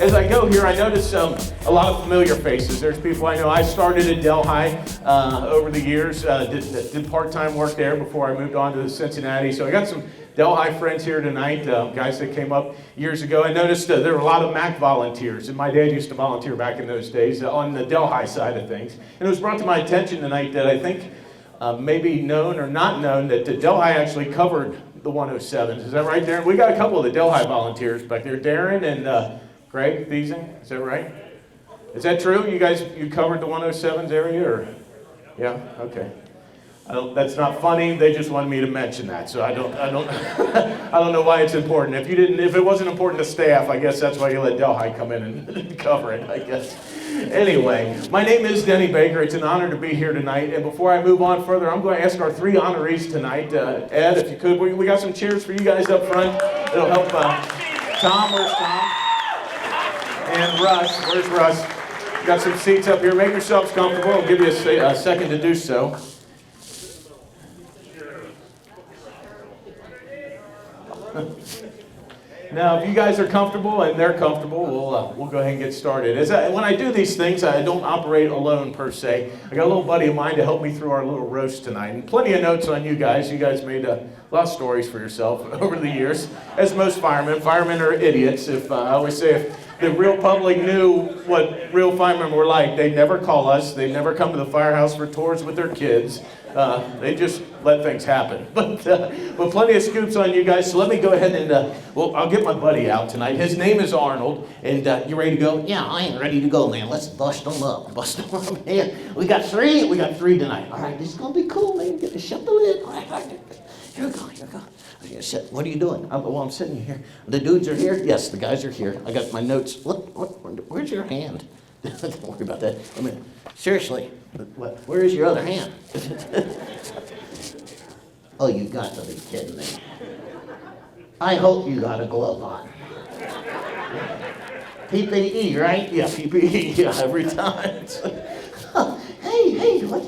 As I go here, I notice a lot of familiar faces. There's people I know. I started at Delhi over the years, did part-time work there before I moved on to Cincinnati. So I got some Delhi friends here tonight, guys that came up years ago. I noticed there were a lot of Mack volunteers, and my dad used to volunteer back in those days on the Delhi side of things. And it was brought to my attention tonight that I think maybe known or not known that Delhi actually covered the 107s. Is that right, Darren? We got a couple of the Delhi volunteers back there. Darren and Greg Thiesing, is that right? Is that true? You covered the 107s area, or? Yeah, okay. That's not funny. They just wanted me to mention that, so I don't I don't know why it's important. If it wasn't important to staff, I guess that's why you let Delhi come in and cover it, I guess. Anyway, my name is Denny Baker. It's an honor to be here tonight. And before I move on further, I'm going to ask our three honorees tonight. Ed, if you could, we got some chairs for you guys up front. It'll help. Tom, where's Tom? And Russ, where's Russ? Got some seats up here. Make yourselves comfortable. I'll give you a second to do so. Now, if you guys are comfortable and they're comfortable, we'll go ahead and get started. When I do these things, I don't operate alone per se. I got a little buddy of mine to help me through our little roast tonight, and plenty of notes on you guys. You guys made a lot of stories for yourself over the years, as most firemen. Firemen are idiots. I always say if the real public knew what real firemen were like, they'd never call us. They'd never come to the firehouse for tours with their kids. They just let things happen. But plenty of scoops on you guys, so let me go ahead and, I'll get my buddy out tonight. His name is Arnold, and you ready to go? Yeah, I am ready to go, man. Let's bust them up. Bust them up, man. We got three tonight. All right, this is going to be cool, man. Get to shut the lid. All right. Here we go. What are you doing? I'm sitting here. The dudes are here? Yes, the guys are here. I got my notes. Where's your hand? Don't worry about that. I mean, seriously, where is your other hand? Oh, you got to be kidding me. I hope you got a glove on. PPE, right? Yeah, PPE, yeah, every time. Hey, what?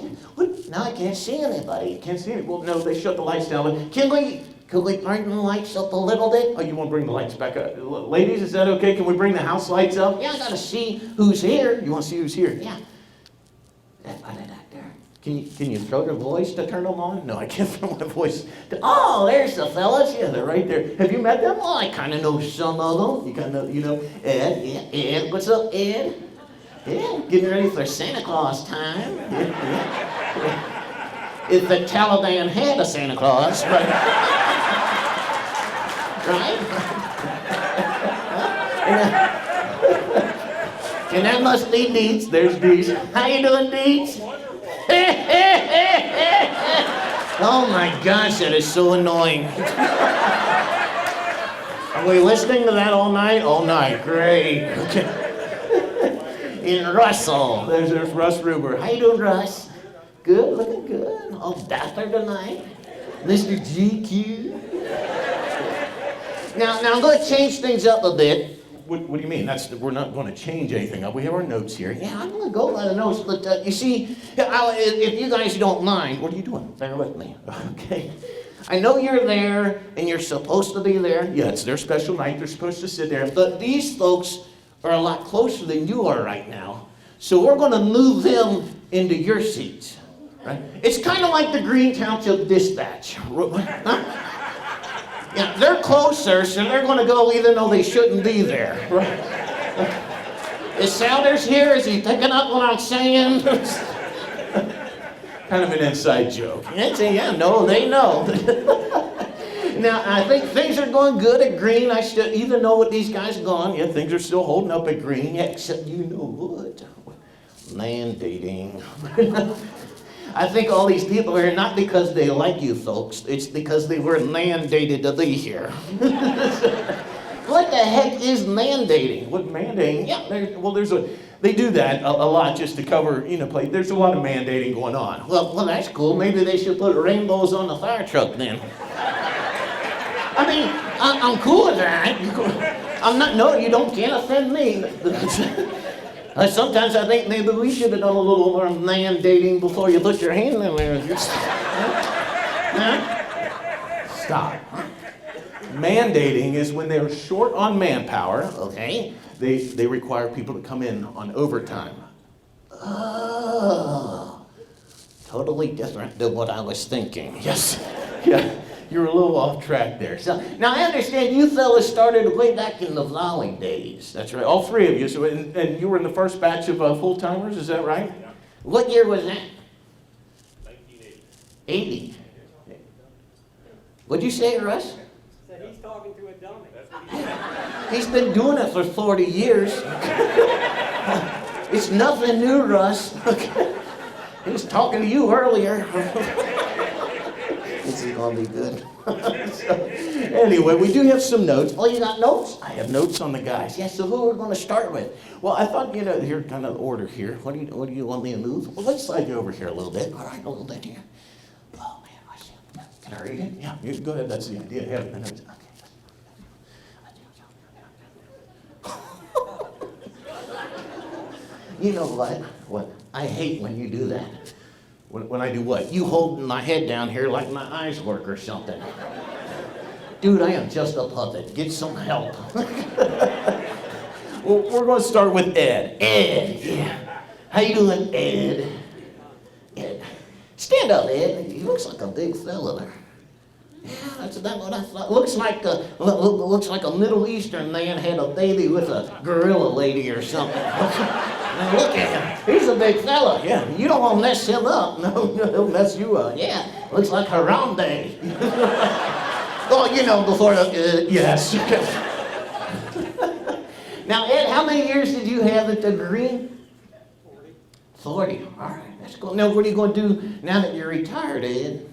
Now I can't see anybody. Can't see it? Well, no, they shut the lights down. Can we bring the lights up a little bit? Oh, you want to bring the lights back up? Ladies, is that okay? Can we bring the house lights up? Yeah, I got to see who's here. You want to see who's here? Yeah. That there. Can you throw your voice to turn them on? No, I can't throw my voice. Oh, there's the fellas. Yeah, they're right there. Have you met them? Oh, I kind of know some of them. You know Ed? Yeah, Ed. What's up, Ed? Yeah, getting ready for Santa Claus time. Yeah. If the Taliban had a Santa Claus, right? And that must be Dietz. There's Dietz. How you doing, Dietz? Oh my gosh, that is so annoying. Are we listening to that all night? All night, great. Okay. In Russell. There's Russ Ruberg. How you doing, Russ? Good, looking good. All dapper tonight. Mr. GQ. Now I'm going to change things up a bit. What do you mean? We're not going to change anything up. We have our notes here. Yeah, I'm going to go by the notes, but you see, if you guys don't mind, what are you doing? Bear with me. Okay. I know you're there, and you're supposed to be there. Yeah, it's their special night. They're supposed to sit there. But these folks are a lot closer than you are right now. So we're going to move them into your seats. Right? It's kind of like the Green Township Dispatch. Huh? Yeah, they're closer, so they're going to go even though they shouldn't be there. Right? Is Souders here? Is he picking up what I'm saying? Kind of an inside joke. Yeah, no, they know. Now, I think things are going good at Green. I still even know what these guys are going. Yeah, things are still holding up at Green. Yeah, except you know what? Mandating. I think all these people are here not because they like you folks. It's because they were mandated to be here. What the heck is mandating? What mandating? Yeah. They do that a lot just to cover, there's a lot of mandating going on. Well, that's cool. Maybe they should put rainbows on the fire truck then. I mean, I'm cool with that. No, you can't offend me. Sometimes I think maybe we should have done a little more mandating before you put your hand in there. Stop. Mandating is when they're short on manpower. Okay. they require people to come in on overtime. Oh, totally different than what I was thinking. Yes, yeah, you're a little off track there. So, now I understand you fellas started way back in the volley days. That's right, all three of you. So, and you were in the first batch of full-timers, is that right? Yeah. What year was that? 1980. 80. What'd you say, Russ? Said he's talking to a dummy. That's what he said. He's been doing it for 40 years. It's nothing new, Russ. He was talking to you earlier. This is gonna be good. So, anyway, we do have some notes. Oh, you got notes? I have notes on the guys. Yes, so who are we gonna start with? Well, I thought, here, kind of order here. What do you want me to move? Well, let's slide you over here a little bit. All right, a little bit here. Oh, man, I see. Can I read it? Yeah, you go ahead. That's the idea. Yeah, I know. You know what? What? I hate when you do that. When I do what? You holding my head down here like my eyes work or something. Dude, I am just a puppet. Get some help. Well, we're going to start with Ed. Ed, yeah. How you doing, Ed? Ed. Stand up, Ed. He looks like a big fella there. Yeah, that's about what I thought. Looks like a Middle Eastern man had a baby with a gorilla lady or something. Now look at him. He's a big fella. Yeah, you don't want to mess him up. No, he'll mess you up. Yeah, looks like Harambe. Oh, before Yes. Now, Ed, how many years did you have at the Green? 40. 40. All right, that's cool. Now, what are you going to do now that you're retired, Ed?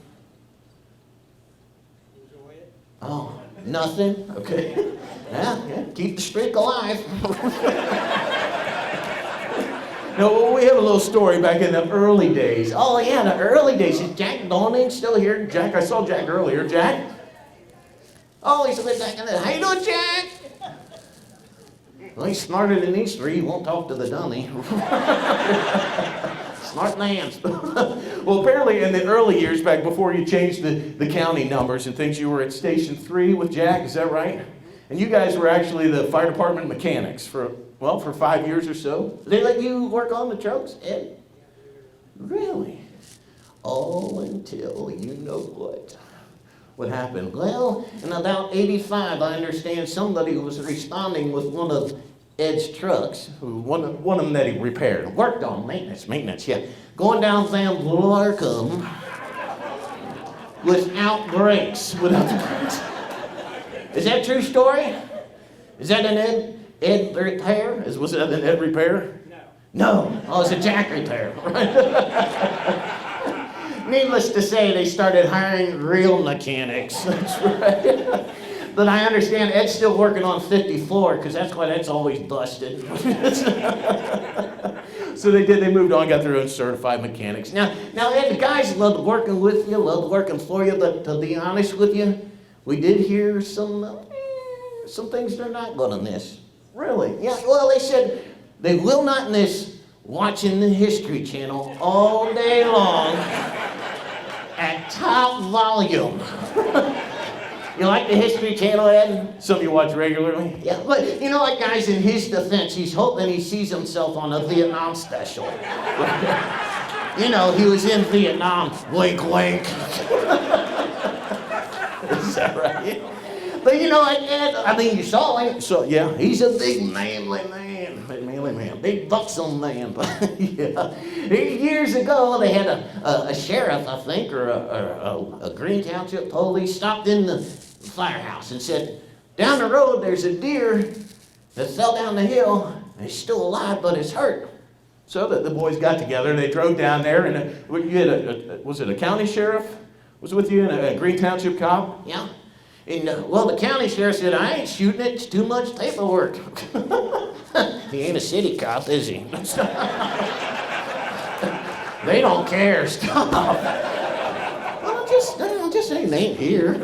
Enjoy it. Oh, nothing? Okay. Yeah, keep the streak alive. No, we have a little story back in the early days. Oh, yeah, the early days. Is Jack Donning still here? Jack, I saw Jack earlier. Jack? Oh, he's a bit back in there. How you doing, Jack? Well, he's smarter than these three. He won't talk to the dummy. Smart man. Well, apparently in the early years, back before you changed the county numbers and things, you were at Station 3 with Jack, is that right? And you guys were actually the fire department mechanics for 5 years or so. They let you work on the trucks, Ed? Really? All until you know what? What happened? Well, in about 85, I understand somebody was responding with one of Ed's trucks. One of them that he repaired. Worked on maintenance, yeah. Going down Van Blarcom without brakes. Is that a true story? Is that an Ed repair? Was that an Ed repair? No. No. Oh, it's a Jack repair. Needless to say, they started hiring real mechanics. That's right. But I understand Ed's still working on 54 because that's why that's always busted. So they moved on, got their own certified mechanics. Now, Ed, the guys loved working with you, loved working for you, but to be honest with you, we did hear some things they're not going to miss. Really? Yeah, well, they said they will not miss watching the History Channel all day long at top volume. You like the History Channel, Ed? Some you watch regularly? Yeah, but like guys, in his defense, he's hoping he sees himself on a Vietnam special. He was in Vietnam. Wink, wink. Is that right? But Ed, you saw him. So, yeah. He's a big manly man, big buxom man. But yeah, years ago they had a sheriff, I think, or a Green Township police stopped in the firehouse and said, "Down the road there's a deer that fell down the hill and he's still alive, but it's hurt." So the boys got together, they drove down there, and you had was it a county sheriff was with you and a Green Township cop? Yeah. And, the county sheriff said, "I ain't shooting it. It's too much paperwork." He ain't a city cop, is he? They don't care. Stop. Well, just ain't here.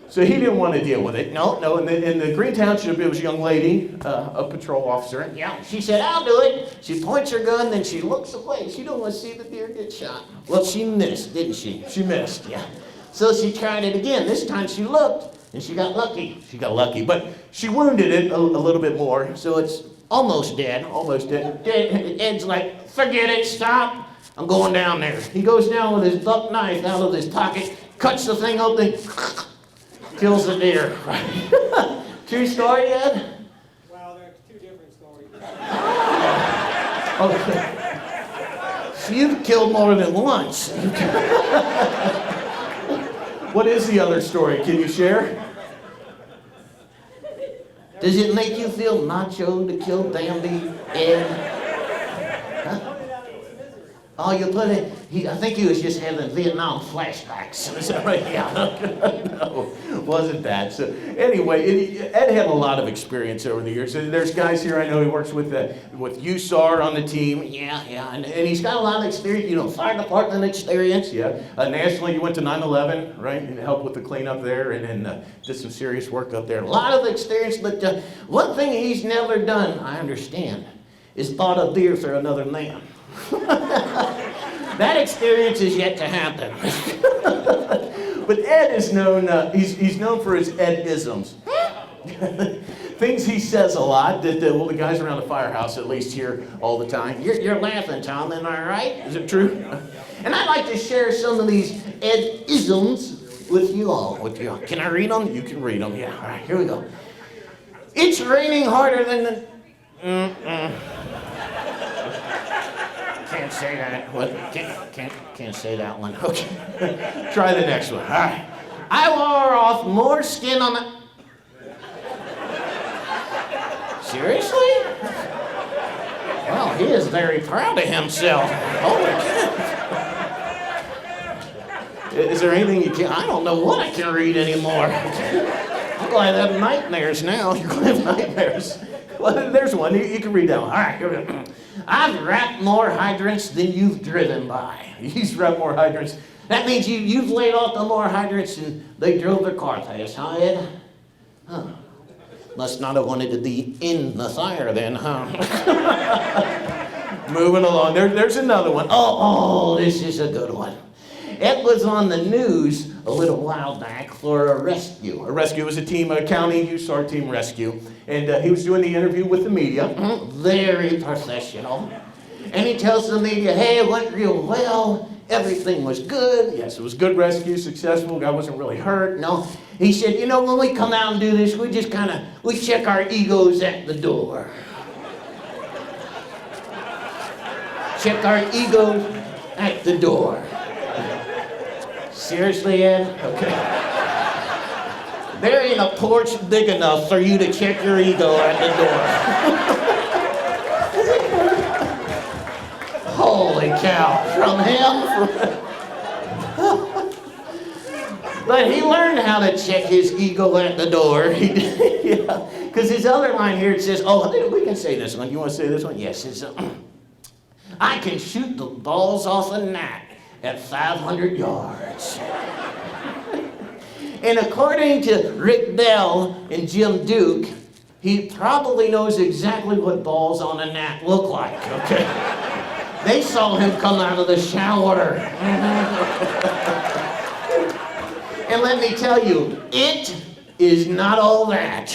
So he didn't want to deal with it. No. In the Green Township, it was a young lady, a patrol officer. Yeah, she said, "I'll do it." She points her gun, then she looks away. She don't want to see the deer get shot. Well, she missed, didn't she? She missed. Yeah. So she tried it again. This time she looked, And she got lucky. She got lucky, but she wounded it a little bit more, so it's almost dead, almost dead. Ed's like, forget it, stop. I'm going down there. He goes down with his buck knife out of his pocket, cuts the thing open, kills the deer. True story, Ed? Well, there's two different stories. Okay. So you've killed more than once. What is the other story? Can you share? Does it make you feel macho to kill Bambi, Ed? Huh? Oh, you put it, I think he was just having Vietnam flashbacks. Is that right? Yeah. No, wasn't that. So anyway, Ed had a lot of experience over the years. There's guys here I know he works with USAR on the team. Yeah, and he's got a lot of experience, fire department experience. Yeah. Nationally, you went to 9/11, right? And helped with the cleanup there and did some serious work up there. A lot of experience, but one thing he's never done, I understand, is bought a beer for another man. That experience is yet to happen. But Ed is known, he's known for his Ed-isms. Things he says a lot that the guys around the firehouse at least hear all the time. You're laughing, Tom, am I right? Is it true? And I'd like to share some of these Ed-isms with you all. Can I read them? You can read them, yeah. All right, here we go. It's raining harder than the... Can't say that. What? Can't say that one. Okay. Try the next one. All right. I wore off more skin on the... Seriously? Well, he is very proud of himself. Holy cow. Is there anything you can... I don't know what I can read anymore. I'm going to have nightmares now. You're going to have nightmares. Well, there's one. You can read that one. All right, here we go. I've wrapped more hydrants than you've driven by. He's wrapped more hydrants. That means you've laid off the more hydrants than they drove their car past, huh, Ed? Huh. Must not have wanted to be in the fire then, huh? Moving along. There's another one. Oh, this is a good one. Ed was on the news a little while back for a rescue. A rescue was a team, a county USAR team rescue. And he was doing the interview with the media. Very professional. And he tells the media, hey, it went real well. Everything was good. Yes, it was good rescue, successful. Guy wasn't really hurt. No, he said, when we come out and do this, we just we check our egos at the door. Check our egos at the door. Seriously, Ed? Okay. There ain't a porch big enough for you to check your ego at the door. Holy cow. From him? But he learned how to check his ego at the door. He did, yeah. Because his other line here, it says, we can say this one. You want to say this one? Yes. It's, I can shoot the balls off a gnat at 500 yards. And according to Rick Bell and Jim Duke, he probably knows exactly what balls on a gnat look like, okay? They saw him come out of the shower. And let me tell you, it is not all that.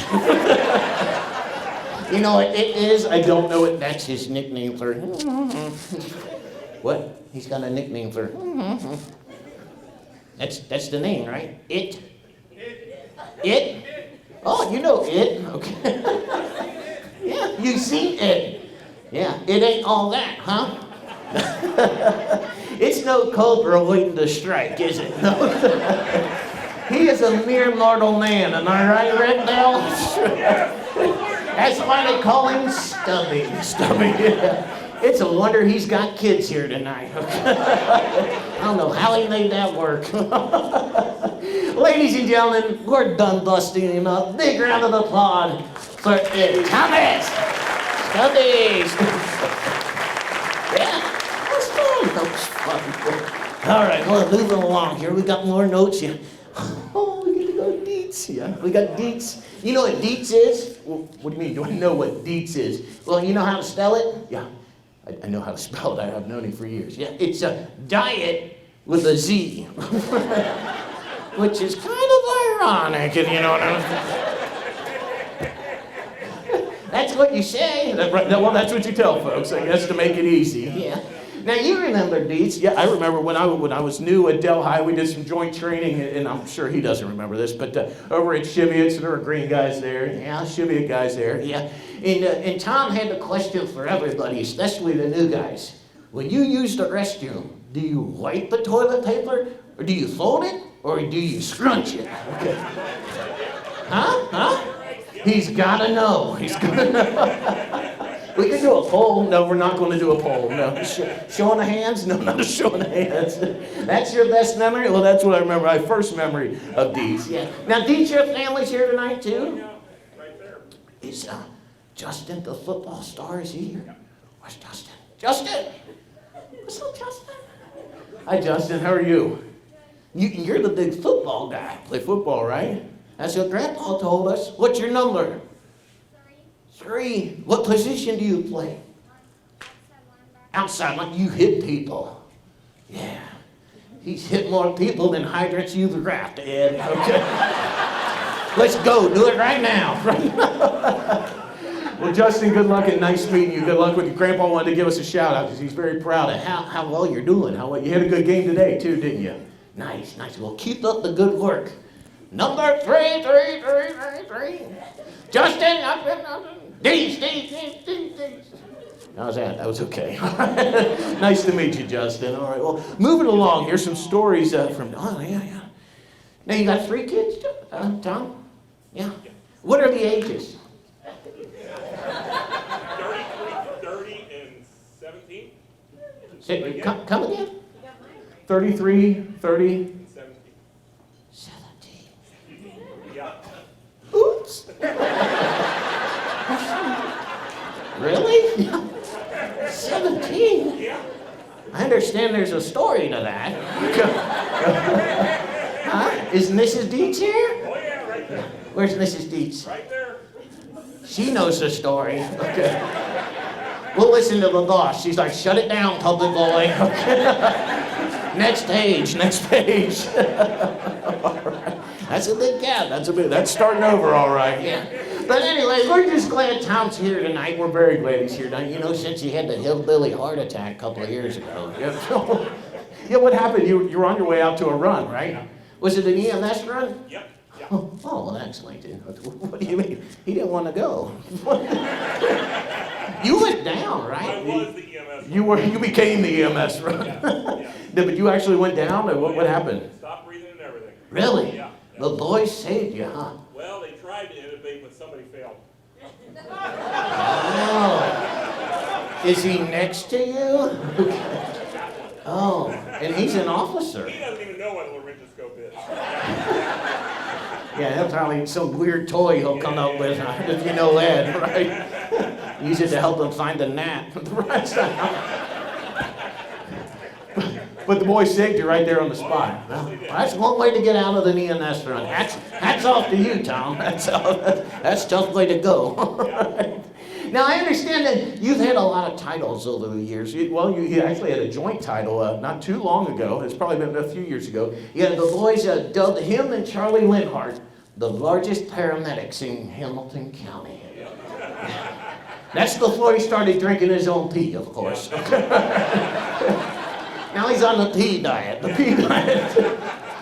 You know what it is? I don't know it. That's his nickname for... What? He's got a nickname for... That's the name, right? It? It? Oh, you know it. Okay. Yeah, you see it. Yeah, it ain't all that, huh? It's no cobra waiting to strike, is it? No. He is a mere mortal man, am I right, Red Bell? That's why they call him Stubby. Stubby, yeah. It's a wonder he's got kids here tonight. I don't know how he made that work. Ladies and gentlemen, we're done busting him up. Big round of applause for Ed Thomas. Stubbies. Yeah, that was fun. That was fun. All right, well, moving along here. We got more notes here. Oh, we get to go Dietz. Yeah, we got Dietz. You know what Dietz is? Well, what do you mean? Do I know what Dietz is? Well, you know how to spell it? Yeah, I know how to spell it. I've known him for years. Yeah, it's a diet with a Z. Which is kind of ironic, and you know what I'm saying? That's what you say. Well, that's what you tell folks, I guess, to make it easy. Yeah. Now, you remember Dietz. Yeah, I remember when I was new at Delhi, we did some joint training, and I'm sure he doesn't remember this, but over at Cheviot's, there were green guys there. Yeah, Cheviot guys there. Yeah. And Tom had a question for everybody, especially the new guys. When you use the restroom, do you wipe the toilet paper, or do you fold it, or do you scrunch it? Okay. Huh? He's got to know. He's got to know. We can do a poll. No, we're not going to do a poll. No. Showing of hands? No, not Showing of hands. That's your best memory? Well, that's what I remember. My first memory of Dietz. Yeah. Now, Dietz, your family's here tonight, too? Yeah, right there. Is Justin the football star? Is he here? Where's Justin? Justin! What's up, Justin? Hi, Justin. How are you? You're the big football guy. Play football, right? That's what Grandpa told us. What's your number? 3. What position do you play? Outside, like you hit people. Yeah. He's hit more people than hydrants you've grafted, Ed. Okay. Let's go. Do it right now. Well, Justin, good luck and nice meeting you. Good luck with your grandpa. Wanted to give us a shout out because he's very proud of How well you're doing. how well you had a good game today too, didn't you? Nice. Well, keep up the good work. Number 3. Justin, Dietz. How's that? That was okay. Nice to meet you, Justin. All right, well, moving along, here's some stories from, yeah. Now, you got 3 kids, Tom? Yeah. What are the ages? 30 and 17. Come again? 33, 30. And 17. 17. Yeah. Oops. Really? 17? Yeah. I understand there's a story to that. Huh? Is Mrs. Dietz here? Oh, yeah, right there. Where's Mrs. Dietz? Right there. She knows the story. Okay. We'll listen to the boss. She's like, shut it down, public boy. Okay. Next page. All right. That's a big gap. That's starting over, all right. Yeah. But anyway, we're just glad Tom's here tonight. We're very glad he's here tonight. You know, since he had the hillbilly heart attack a couple of years ago. Yeah, what happened? You were on your way out to a run, right? Was it an EMS run? Yep. Yeah. Oh, well, excellent, dude. What do you mean? He didn't want to go. You went down, I right? was the EMS. You became the EMS run. Yeah. But you actually went down? Or what happened? Stopped breathing and everything. Really? Yeah. The boys saved you, huh? Well, they tried to intubate, but somebody failed. Oh. Is he next to you? Oh, and he's an officer. He doesn't even know what a laryngoscope is. Yeah, that's probably some weird toy he'll come up with, if you know that, right? Use it to help him find a gnat. But the boys saved you right there on the spot. Well, that's one way to get out of the EMS run. Hats off to you, Tom. That's a tough way to go. Now, I understand that you've had a lot of titles over the years. You actually had a joint title not too long ago. It's probably been a few years ago. Yeah, the boys dubbed him and Charlie Linhart the largest paramedics in Hamilton County. That's before he started drinking his own pee, of course. Now he's on the pea diet. The pea diet.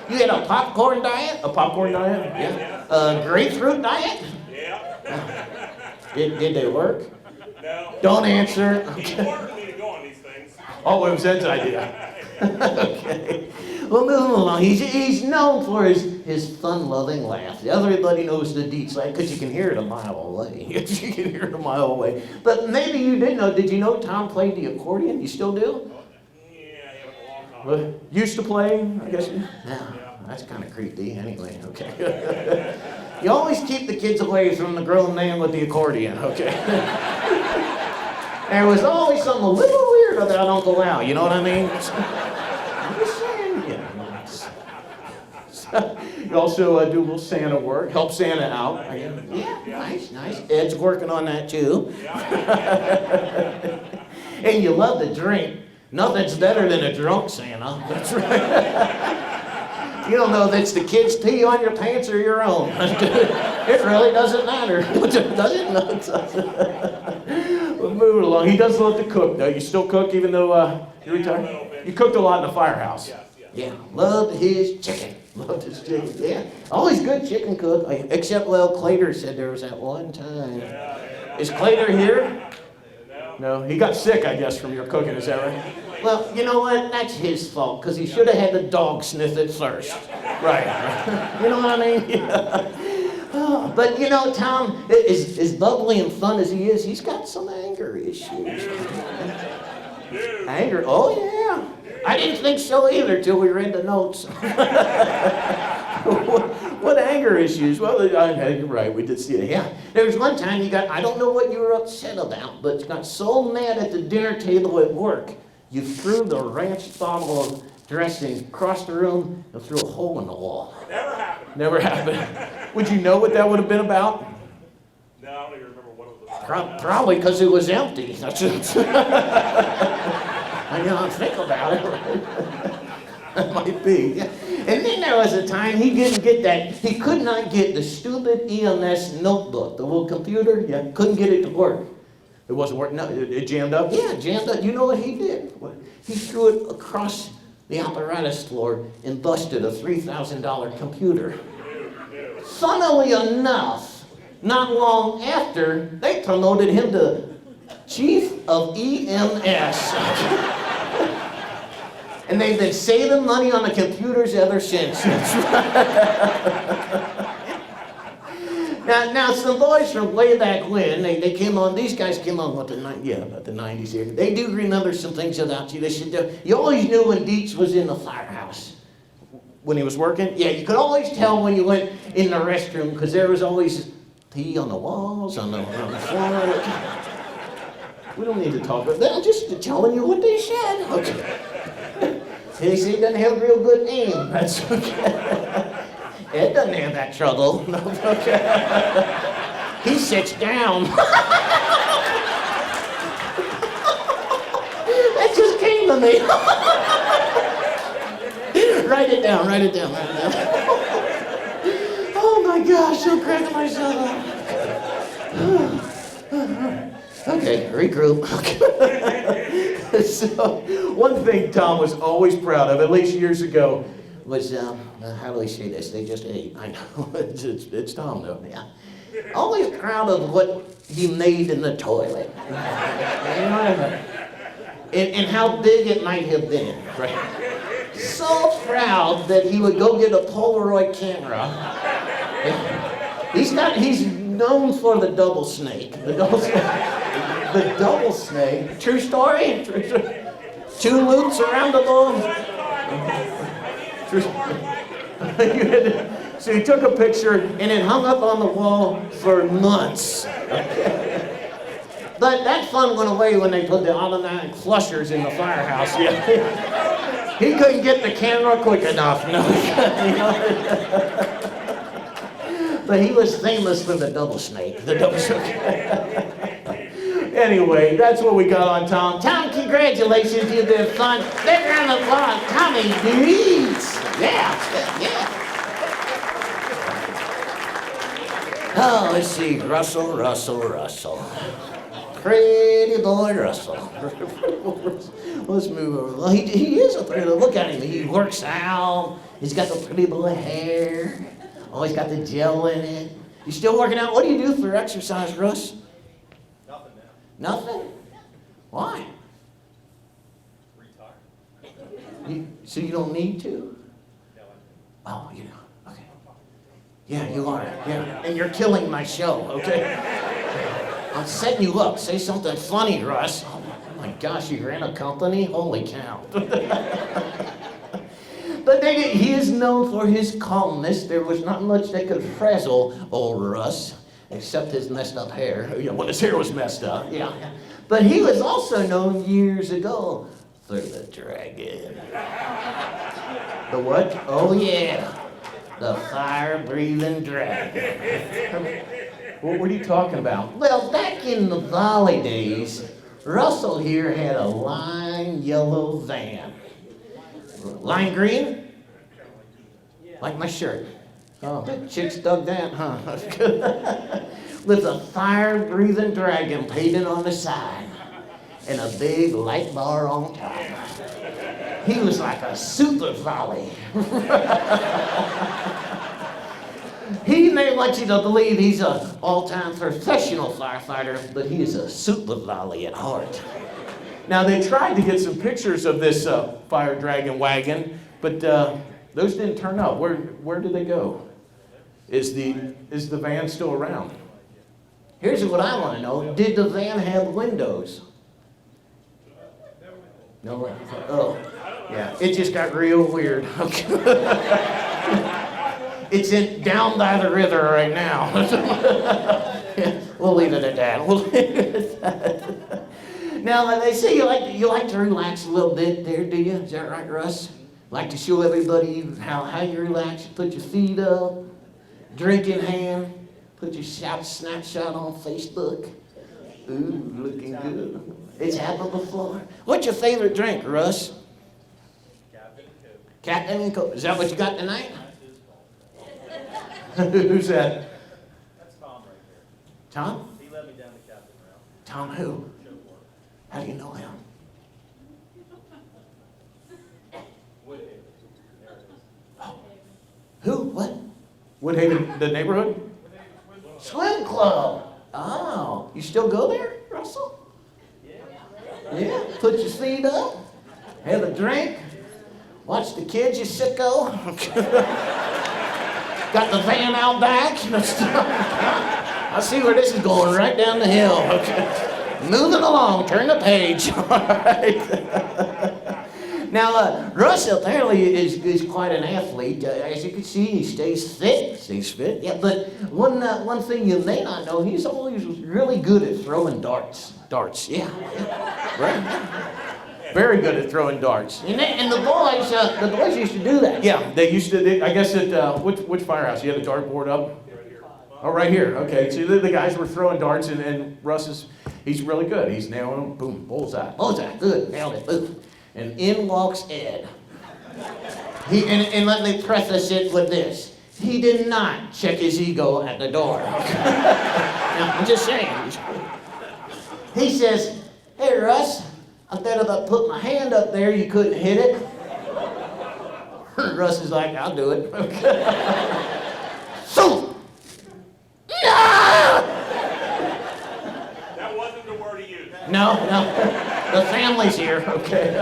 You had a popcorn diet? A popcorn diet? Yeah. A grapefruit diet? Yeah. Did they work? No. Don't answer. He ordered me to go on these things. Oh, it was Ed's idea. Okay. Well, moving along. He's known for his fun-loving laugh. Everybody knows the Dietz laugh because you can hear it a mile away. You can hear it a mile away. But maybe you didn't know. Did you know Tom played the accordion? You still do? Yeah, it was a long time. Well, used to play, I guess. Yeah. That's kind of creepy. Anyway, okay. You always keep the kids away from the grown man with the accordion, okay? There was always something a little weird about Uncle Al, you know what I mean? I'm just saying, yeah. You also do a little Santa work, help Santa out. Yeah, nice. Ed's working on that too. And you love to drink. Nothing's better than a drunk Santa. That's right. You don't know if it's the kids' pee on your pants or your own. It really doesn't matter. Does it? No, it doesn't. We'll move it along. He does love to cook, though. You still cook even though you're retired? You cooked a lot in the firehouse. Yes. Yeah, loved his chicken. Loved his chicken, yeah. Always good chicken cook. Except, well, Clater said there was that one time. Is Clater here? No, he got sick, I guess, from your cooking. Is that right? Well, you know what? That's his fault, because he should have had the dog sniff it first. Right. You know what I mean? Yeah. Oh, but, you know, Tom, as bubbly and fun as he is, he's got some anger issues. Anger? Oh, yeah. I didn't think so either till we read the notes. What anger issues? Well, you're right, we did see it. Yeah. There was one time you got, I don't know what you were upset about, but you got so mad at the dinner table at work, you threw the ranch bottle of dressing across the room and threw a hole in the wall. Never happened. Never happened. Would you know what that would have been about? No, I don't even remember what it was about. Probably because it was empty. That's it. I know, think about it. That might be. Yeah. And then there was a time he didn't get that. He could not get the stupid EMS notebook, the little computer. Yeah, couldn't get it to work. It wasn't working. No, it jammed up. Yeah, jammed up. You know what he did? He threw it across the apparatus floor and busted a $3,000 computer. Funnily enough, not long after, they promoted him to Chief of EMS. And they've been saving money on the computers ever since. Now, some boys from way back when, they came on, these guys came on, about the 90s here. They do remember some things about you. They said, you always knew when Dietz was in the firehouse. When he was working? Yeah, you could always tell when you went in the restroom, because there was always pee on the walls, on the floor. We don't need to talk about that. I'm just telling you what they said. Okay. They say he doesn't have real good aim. That's okay. Ed doesn't have that trouble. No, okay. He sits down. That just came to me. Write it down, write it down, write it down. Oh my gosh, I'm cracking myself up. Okay, regroup. Okay. So, one thing Tom was always proud of, at least years ago, was, how do we say this? They just ate. I know, it's Tom though, yeah. Always proud of what he made in the toilet. And how big it might have been, right? So proud that he would go get a Polaroid camera. He's known for the double snake. The double snake. True story? Two loops around the ball. So he took a picture and it hung up on the wall for months. But that fun went away when they put the automatic flushers in the firehouse. Yeah. He couldn't get the camera quick enough. No. But he was famous for the double snake. The double snake. Anyway, that's what we got on Tom. Tom, congratulations, you've been fun. Big round of applause, Tommy Dietz. Yeah. Oh, let's see, Russell. Pretty boy Russell. Let's move over. Well, he is a pretty, look at him. He works out. He's got the pretty boy hair. Always got the gel in it. You still working out? What do you do for exercise, Russ? Nothing now. Nothing? Why? Retire. So you don't need to? No, Oh, you know. Okay. Yeah, you are. Yeah. And you're killing my show, okay? I'm setting you up. Say something funny, Russ. Oh my gosh, you ran a company? Holy cow. But he is known for his calmness. There was not much that could frazzle old Russ, except his messed up hair. When his hair was messed up, yeah. But he was also known years ago for the dragon. The what? Oh yeah, the fire-breathing dragon. What were you talking about? Well, back in the Valley days, Russell here had a lime yellow van. Lime green? Like my shirt. Oh, chicks dug that, huh? With a fire-breathing dragon painted on the side and a big light bar on top. He was like a super volley. He may want you to believe he's an all-time professional firefighter, but he is a super volley at heart. Now, they tried to get some pictures of this fire dragon wagon, but those didn't turn up. Where did they go? Is the van still around? Here's what I want to know. Did the van have windows? No. Oh, yeah. It just got real weird. It's down by the river right now. Yeah, we'll leave it at that. Now, they say you like to relax a little bit there, do you? Is that right, Russ? Like to show everybody how you relax. You put your feet up, drink in hand, put your snapshot on Facebook. Ooh, looking good. It's happened before. What's your favorite drink, Russ? Captain and Coke. Is that what you got tonight? Who's that? That's Tom right there. Tom? He led me down the captain route. Tom who? How do you know him? Woodhaven. There it is. Who? What? Woodhaven, the neighborhood? Swim club. Oh, you still go there, Russell? Yeah. Put your feet up, have a drink, watch the kids, you sicko. Got the van out back. I see where this is going, right down the hill. Okay. Moving along, turn the page. All right. Now, Russ apparently is quite an athlete. As you can see, he stays fit. Yeah, but one thing you may not know, he's always really good at throwing darts. Yeah. Right. Very good at throwing darts. And the boys used to do that. Yeah, they used to. I guess at which firehouse? You had a dartboard up? Oh, right here. Okay, so the guys were throwing darts, and Russ he's really good. He's nailing them. Boom, bullseye. Bullseye, good, nailed it. Boom. And in walks Ed. And let me preface it with this. He did not check his ego at the door. Now, I'm just saying. He says, "Hey, Russ, I thought if I put my hand up there, you couldn't hit it." Russ is like, "I'll do it." So, no! That wasn't the word he used. No. The family's here, okay.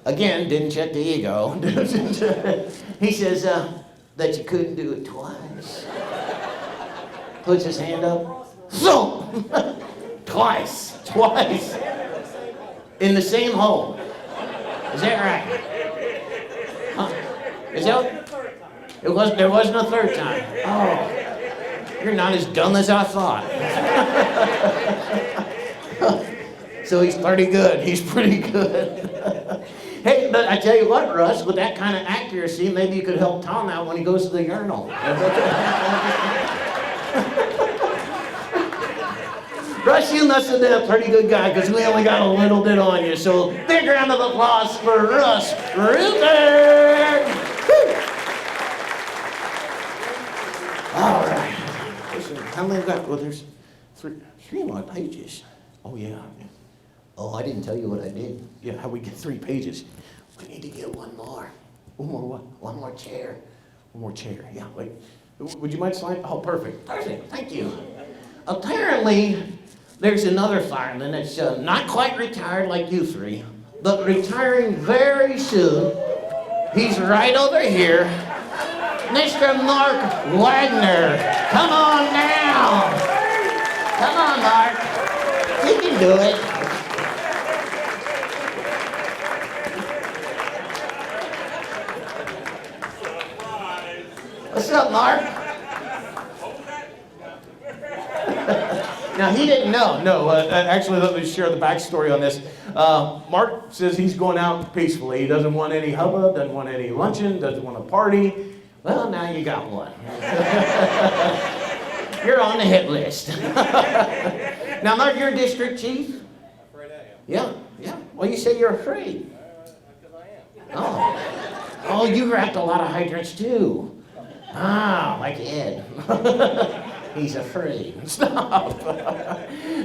Again, didn't check the ego. He says that you couldn't do it twice. Puts his hand up. So, twice. In the same hole. Is that right? Huh? Is that? There wasn't a third time. Oh, you're not as dumb as I thought. So he's pretty good. Hey, but I tell you what, Russ, with that kind of accuracy, maybe you could help Tom out when he goes to the urinal. Russ, you must have been a pretty good guy because we only got a little bit on you. So big round of applause for Russ Ruberg. All right. Listen, how many got? Well, there's three more pages. Oh, yeah. Oh, I didn't tell you what I did. Yeah, how we get 3 pages? We need to get one more. One more what? One more chair. One more chair. Yeah, wait. Would you mind sliding? Oh, perfect. Perfect, thank you. Apparently, there's another fireman that's not quite retired like you three, but retiring very soon. He's right over here. Mr. Mark Wagner. Come on now. Come on, Mark. You can do it. What's up, Mark? Now, he didn't know. No, actually, let me share the backstory on this. Mark says he's going out peacefully. He doesn't want any hubbub, doesn't want any luncheon, doesn't want a party. Well, now you got one. You're on the hit list. Now, Mark, you're district chief? I'm afraid I am. Yeah. Well, you say you're afraid. Because I am. Oh. Oh, you wrapped a lot of hydrants too. Ah, like Ed. He's afraid. Stop.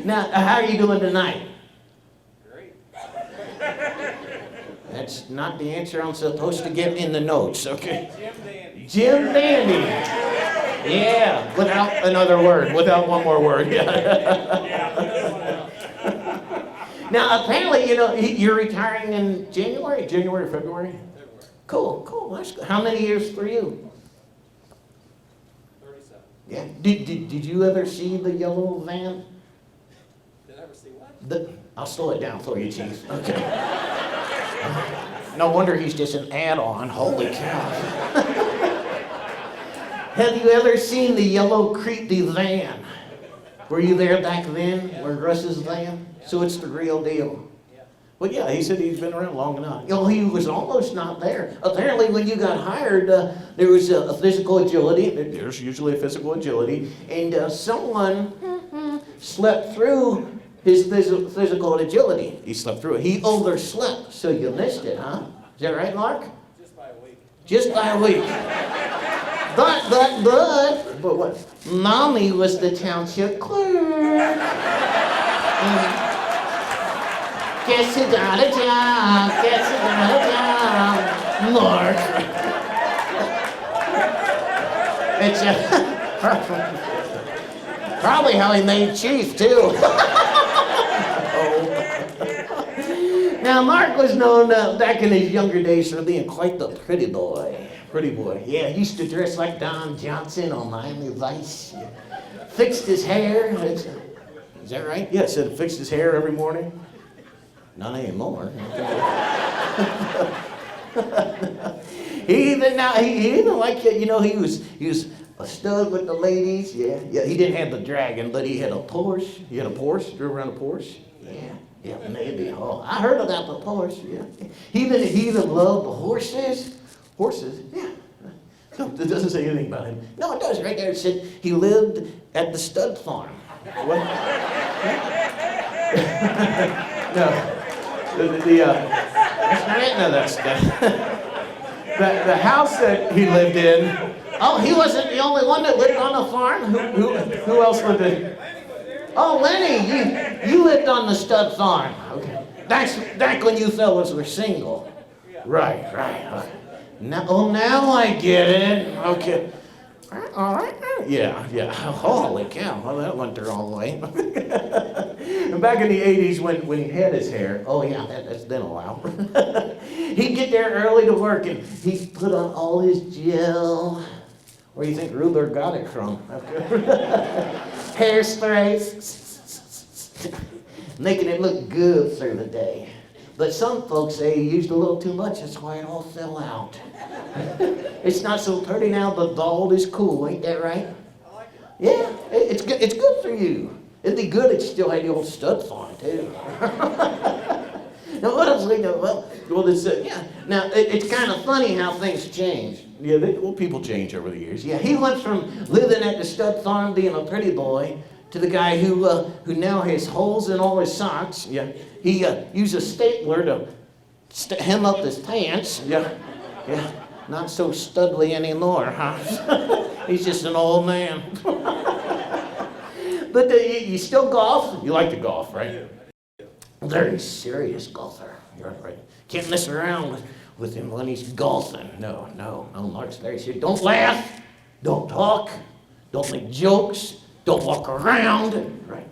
Now, how are you doing tonight? Great. That's not the answer I'm supposed to get in the notes, okay? Jim Dandy. Jim Dandy. Yeah, without another word, without one more word. Now, apparently, you know, you're retiring in January, February? February. Cool. That's good. How many years for you? 37. Yeah. Did you ever see the yellow van? Did I ever see what? I'll slow it down for you, Chief. Okay. No wonder he's just an add-on. Holy cow. Have you ever seen the yellow creepy van? Were you there back then, when Russ's van? So it's the real deal. Well, yeah, he said he's been around long enough. You know, he was almost not there. Apparently, when you got hired, there was a physical agility. There's usually a physical agility. And someone slept through his physical agility. He slept through it. He overslept, so you missed it, huh? Is that right, Mark? Just by a week. Just by a week. But what? Mommy was the township clerk. Guess who got a job? Guess who got a job? Mark. It's probably how he made chief, too. Now, Mark was known back in his younger days for being quite the pretty boy. Pretty boy. Yeah, he used to dress like Don Johnson on Miami Vice. Fixed his hair. Is that right? Yeah, said fixed his hair every morning. Not anymore. He even like, you know, he was a stud with the ladies. Yeah. He didn't have the dragon, but he had a Porsche. He had a Porsche, drove around a Porsche. Yeah, maybe. Oh, I heard about the Porsche. Yeah. He even loved the horses. Horses? Yeah. No, it doesn't say anything about him. No, it does. Right there it said he lived at the stud farm. What? No. That's the house that he lived in. Oh, he wasn't the only one that lived on the farm? Who else lived in? Oh, Lenny, you lived on the stud farm. Okay. That's back when you fellas were single. Right. Now I get it. Okay. All right. Yeah. Holy cow. Well, that went the wrong way. And back in the 80s when he had his hair, Oh, yeah, that's been a while. He'd get there early to work, and he'd put on all his gel. Where do you think Ruberg got it from? Hairsprays. Making it look good through the day. But some folks say he used a little too much, that's why it all fell out. It's not so pretty now, but bald is cool, ain't that right? I like it. Yeah, it's good for you. It'd be good if you still had the old stud farm, too. Now, what else we know? Well, yeah. Now, it's kind of funny how things change. yeah, people change over the years. Yeah, he went from living at the stud farm, being a pretty boy, to the guy who now has holes in all his socks. Yeah. He used a stapler to hem up his pants. Yeah. Not so studly anymore, huh? He's just an old man. But you still golf? You like to golf, right? Very serious golfer. You're right. Can't mess around with him when he's golfing. No, Mark's very serious. Don't laugh. Don't talk. Don't make jokes. Don't walk around. Right.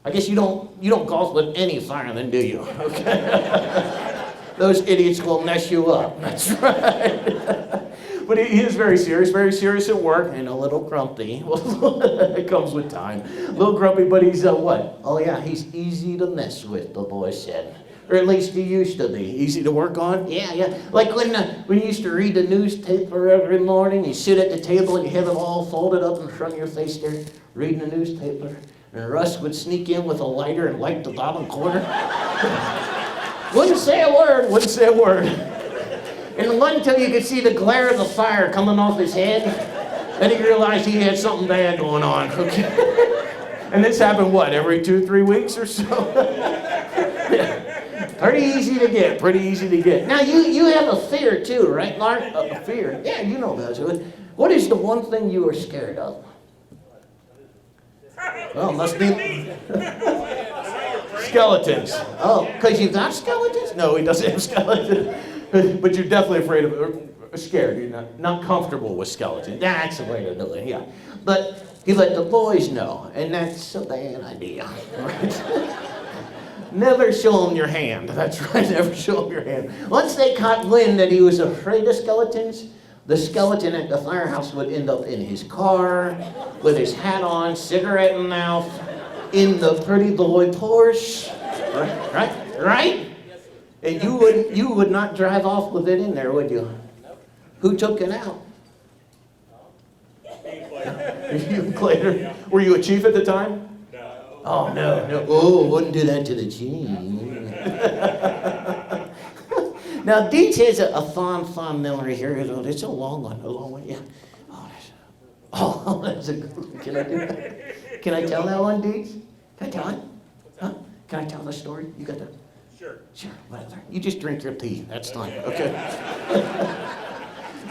I guess you don't golf with any firemen, do you? Okay. Those idiots will mess you up. That's right. But he is very serious at work. And a little grumpy. It comes with time. A little grumpy, but he's what? Oh yeah, he's easy to mess with, the boy said. Or at least he used to be. Easy to work on? Yeah. Like when you used to read the newspaper every morning, you sit at the table and you have it all folded up in front of your face there, reading the newspaper. And Russ would sneak in with a lighter and light the bottom corner. Wouldn't say a word. And it wasn't until you could see the glare of the fire coming off his head that he realized he had something bad going on. Okay. And this happened, every 2-3 weeks or so? Pretty easy to get, pretty easy to get. Now, you have a fear too, right, Mark? A fear. Yeah, you know that. What is the one thing you are scared of? Oh, must be Skeletons. Oh, because you got skeletons? No, he doesn't have skeletons. But you're definitely afraid of, or scared. You're not comfortable with skeletons. That's the way to do it, yeah. But you let the boys know, and that's a bad idea. Right? Never show him your hand. That's right, never show him your hand. Once they caught wind that he was afraid of skeletons, the skeleton at the firehouse would end up in his car, with his hat on, cigarette in mouth, in the pretty boy Porsche. Right? And you would not drive off with it in there, would you? Who took it out? You, Clayton. Were you a chief at the time? Oh, no. Oh, wouldn't do that to the team. Now, Dietz has a fond memory here. It's a long one, yeah. Oh, that's a good one. Can I do that? Can I tell that one, Dietz? Can I tell it? Huh? Can I tell the story? You got that? Sure. Sure, whatever. You just drink your tea. That's fine, okay?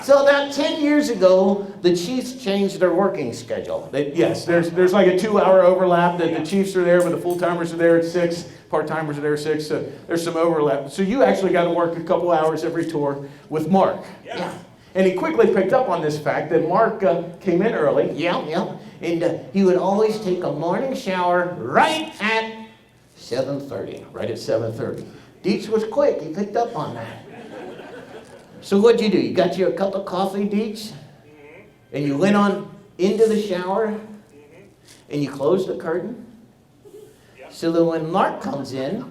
So about 10 years ago, the Chiefs changed their working schedule. Yes, there's like a 2-hour overlap that the Chiefs are there, but the full-timers are there at 6, part-timers are there at 6, so there's some overlap. So you actually got to work a couple hours every tour with Mark. Yeah. And he quickly picked up on this fact that Mark came in early. Yeah. And he would always take a morning shower right at 7:30. Right at 7:30. Dietz was quick. He picked up on that. So what'd you do? You got you a cup of coffee, Dietz? And you went on into the shower? And you closed the curtain? So that when Mark comes in,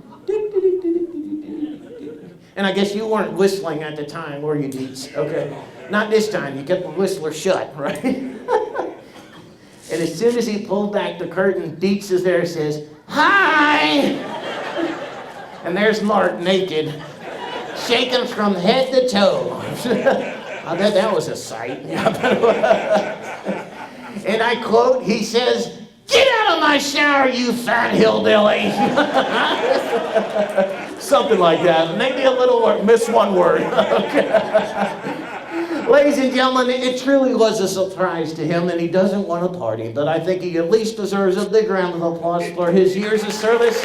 and I guess you weren't whistling at the time, were you, Dietz? Okay. Not this time. You kept the whistler shut, right? And as soon as he pulled back the curtain, Dietz is there and says, "Hi!" And there's Mark naked, shaking from head to toe. I bet that was a sight. And I quote, he says, "Get out of my shower, you fat hillbilly." Something like that. Maybe a little, miss one word. Ladies and gentlemen, it truly was a surprise to him, and he doesn't want to party, but I think he at least deserves a big round of applause for his years of service.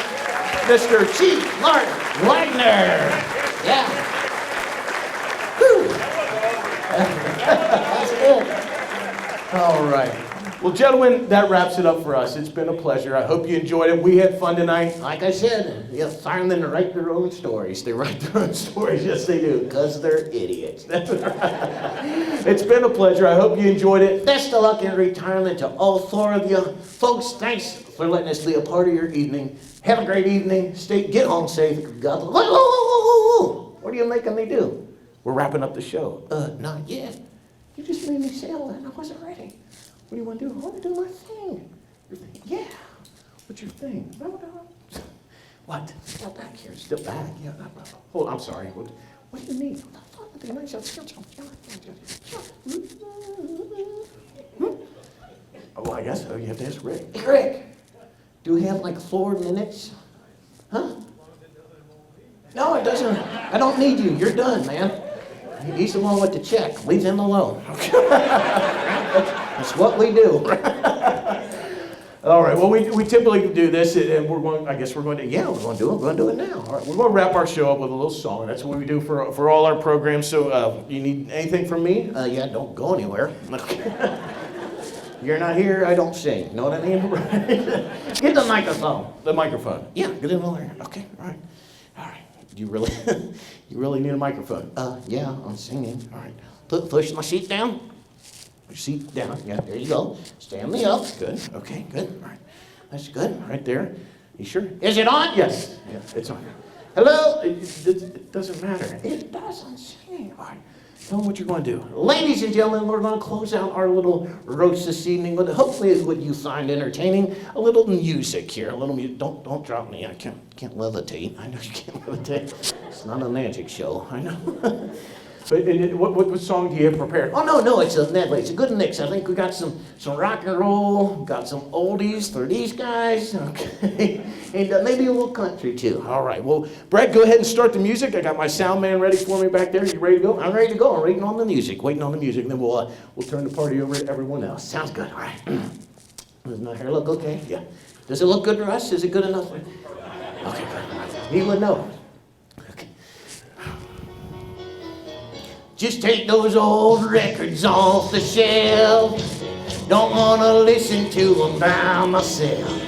Mr. Chief Mark Wagner. Yeah. Whew. That's good. All right. Well, gentlemen, that wraps it up for us. It's been a pleasure. I hope you enjoyed it. We had fun tonight. Like I said, you firemen write their own stories. They write their own stories. Yes, they do, because they're idiots. It's been a pleasure. I hope you enjoyed it. Best of luck in retirement to all 4 of you. Folks, thanks for letting us be a part of your evening. Have a great evening. Get home safe. God. Whoa. What are you making me do? We're wrapping up the show. Not yet. You just made me say all that and I wasn't ready. What do you want to do? I want to do my thing. Your thing? Yeah. What's your thing? No. What? Step back here. Step back. Yeah. Hold. I'm sorry. What do you need? Oh, I guess so. You have to ask Rick. Hey, Rick, do we have like 4 minutes? Huh? No, it doesn't. I don't need you. You're done, man. He's the one with the check. Leave him alone. That's what we do. All right. Well, we typically do this, and we're going. I guess we're going to. Yeah, we're going to do it. We're going to do it now. All right. We're going to wrap our show up with a little song. That's what we do for all our programs. So, you need anything from me? Yeah, don't go anywhere. You're not here, I don't sing. Know what I mean? Get the microphone. The microphone. Yeah, get it over here. Okay, all right. Do you really, you really need a microphone? Yeah, I'm singing. All right. Push my seat down. Your seat down. Yeah, there you go. Stand me up. Good. Okay. Good. All right. That's good. Right there. You sure? Is it on? Yes. Yeah. It's on. Hello? It doesn't matter. It doesn't sing. All right. Tell them what you're going to do. Ladies and gentlemen, we're going to close out our little roast this evening with hopefully what you find entertaining. A little music here. A little music. Don't drop me. I can't levitate. I know you can't levitate. It's not a magic show. I know. What song do you have prepared? Oh, no, it's a medley. It's a good mix. I think we got some rock and roll, got some oldies for these guys, okay? And maybe a little country, too. All right. Well, Brett, go ahead and start the music. I got my sound man ready for me back there. You ready to go? I'm ready to go. I'm waiting on the music, and then we'll turn the party over to everyone else. Sounds good. All right. Does my hair look okay? Yeah. Does it look good, Russ? Is it good enough? Okay, good. He would know. Okay. Just take those old records off the shelf. Don't want to listen to them by myself.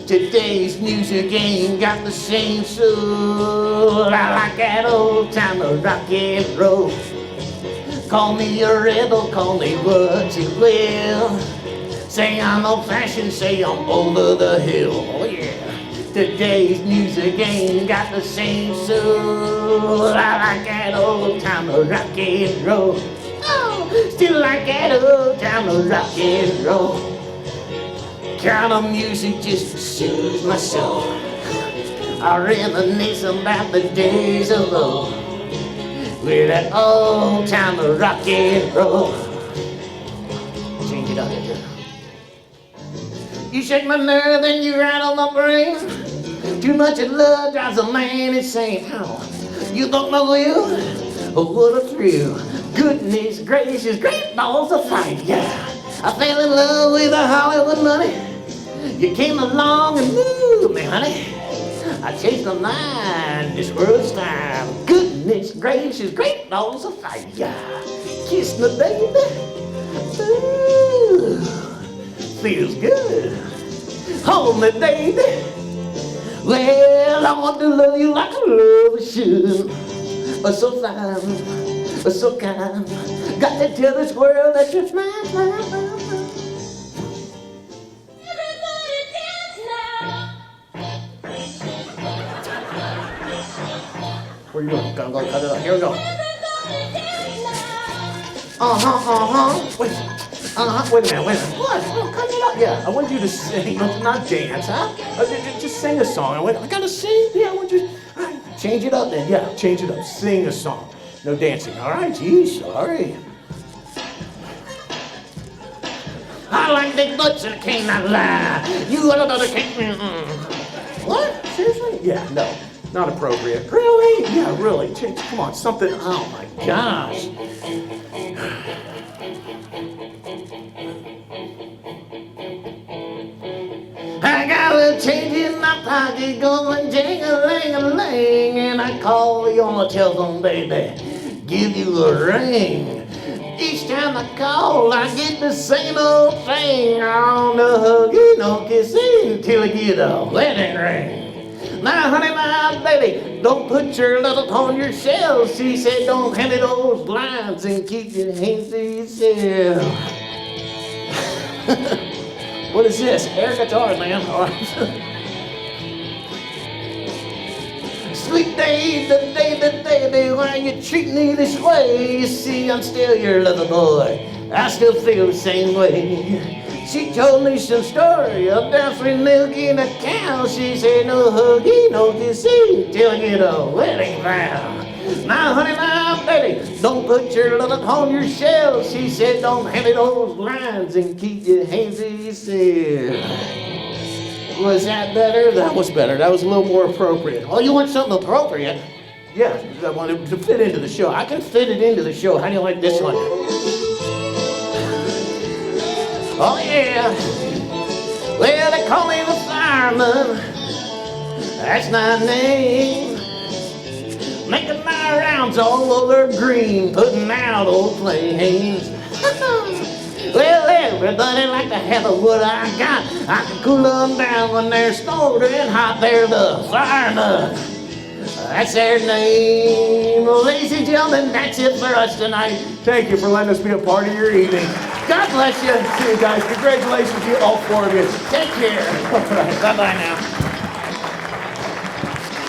Today's music ain't got the same soul. I like that old time of rock and roll. Call me a rebel, call me what you will. Say I'm old-fashioned, say I'm over the hill. Oh yeah. Today's music ain't got the same soul. I like that old time of rock and roll. Oh, still like that old time of rock and roll. Kind of music just soothes my soul. I reminisce about the days of old with that old time of rock and roll. Change it up here. You shake my nerve and you rattle my brain. Too much of love drives a man insane. How? You thought my will? Oh, what a thrill. Goodness gracious, great balls of fire. Yeah. I fell in love with a Hollywood money. You came along and moved me, honey. I changed my mind, this world's time. Goodness gracious, great balls of fire. Kiss me, baby. Ooh, feels good. Hold me, baby. Well, I want to love you like a lover should. So fine, so kind. Got to tell this world that you're mine, mine, mine. Where you going? Gonna cut it up. Here we go. Wait. Wait a minute. What? Oh, cut it up. Yeah, I want you to sing, not dance, huh? Just sing a song. I gotta sing? Yeah, I want you. All right, change it up then. Yeah, change it up. Sing a song. No dancing. All right, geez, sorry. I like big butts and I cannot lie. You want another cake? What? Seriously? Yeah, no. Not appropriate. Really? Yeah, really. Come on, something. Oh my gosh. I got a change in my pocket going jing-a-ling-a-ling, and I call you on the telephone, baby. Give you a ring. Each time I call, I get the same old thing. On the huggy, no kissing till I get a wedding ring. Now, honey, my baby, don't put your love upon yourself. She said, don't hand me those blinds and keep your hands to yourself. What is this? Air guitars, man. All right. Sweet day, baby, why you treat me this way? You see, I'm still your lover boy. I still feel the same way. She told me some story about free milk in a cow. She said, no huggy, no kissing, till I get a wedding vow. Now, honey, my baby, don't put your love upon yourself. She said, don't hand me those lines and keep your hands to yourself. Was that better? That was better. That was a little more appropriate. Oh, you want something appropriate? Yeah, I want it to fit into the show. I can fit it into the show. How do you like this one? Oh, yeah. Well, they call me the fireman. That's my name. Making my rounds all over green, putting out old flames. Well, everybody like to have what I got. I can cool them down when they're smoldering hot. They're the firemen. That's their name. Ladies and gentlemen, that's it for us tonight. Thank you for letting us be a part of your evening. God bless you. See you guys. Congratulations to you, all four of you. Take care. All right. Bye-bye now.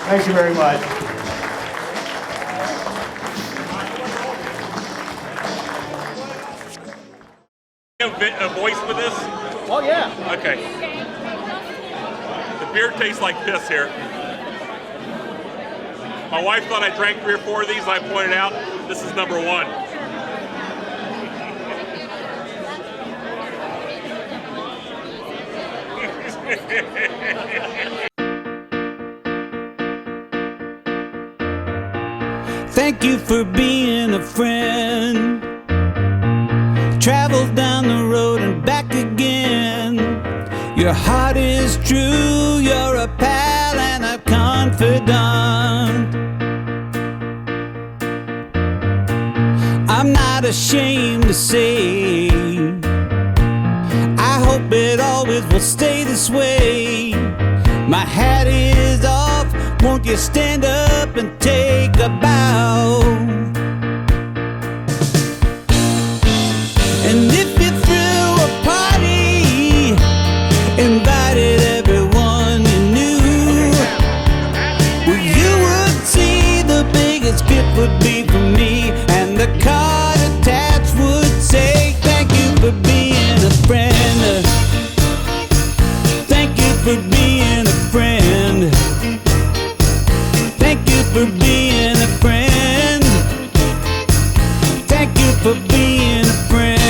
Thank you very much. A voice with this? Oh, yeah. Okay. The beer tastes like piss here. My wife thought I drank 3 or 4 of these. I pointed out This is number one. Thank you for being a friend. Travel down the road and back again. Your heart is true, you're a pal and a confidant. I'm not ashamed to say, I hope it always will stay this way. My hat is off, won't you stand up and take a bow? And if you threw a party, invited everyone you knew, well, you would see the biggest gift would be for me, and the card attached would say, thank you for being a friend. Thank you for being a friend. Thank you for being a friend. Thank you for being a friend.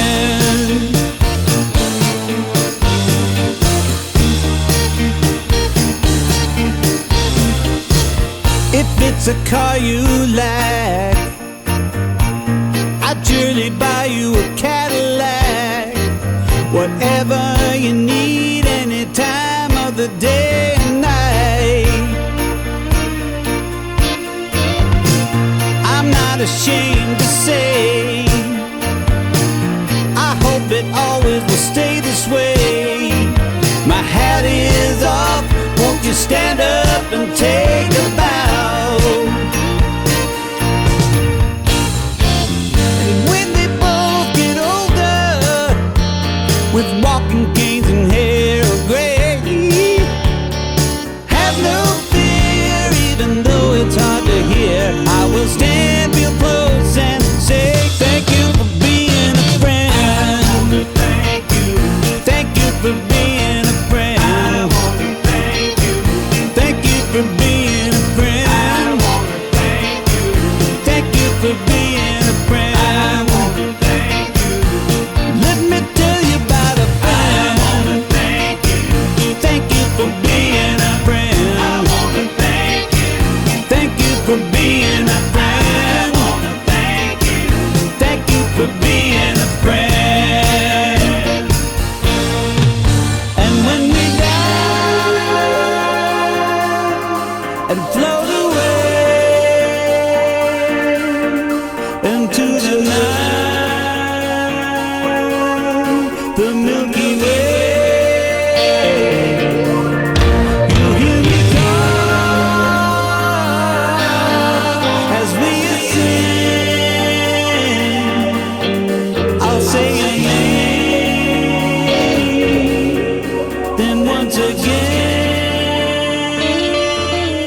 If it's a car you like, I'd surely buy you a Cadillac. Whatever you need, any time of the day and night. I'm not ashamed to say, I hope it always will stay this way. My hat is off, won't you stand up and take a bow? And when they both get older, with walking canes and hair of gray, have no fear, even though it's hard to hear, I will stand real close and say, thank you for being a friend. Thank you. Thank you for being a friend. I want to thank you. Thank you for being a friend. I want to thank you. Thank you for being a friend. I want to thank you. Let me tell you about a friend. I want to thank you. Thank you for being a friend. I want to thank you. Thank you for being a friend. I want to thank you. Thank you for being a friend. And when we die and float away into the night, the Milky Way, you'll hear me call as we ascend. I'll say your name, then once again,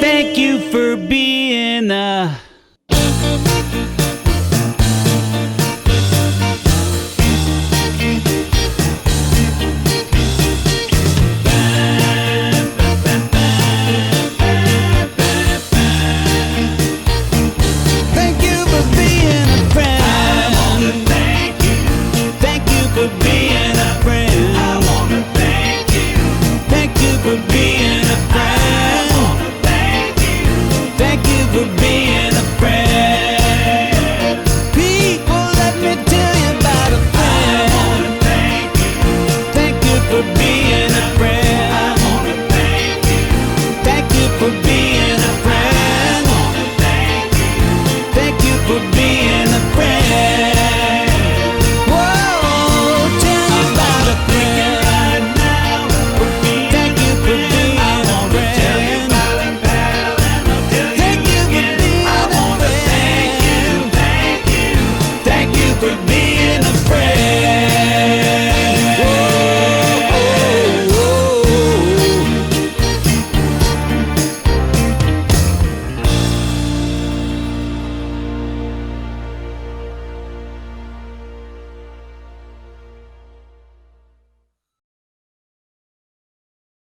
thank you for being a thank you for being a friend. I wanna thank you. Thank you for being a friend. I wanna thank you. Thank you for being a friend. I wanna thank you. Thank you for being a friend. People, let me tell you about a friend. I wanna thank you. Thank you for being a friend. I wanna thank you. Thank you for being a friend. I wanna thank you. Thank you for being a friend. Whoa, tell me about a friend right now. Thank you for being a friend. Thank you for being a friend. Thank you for being a friend.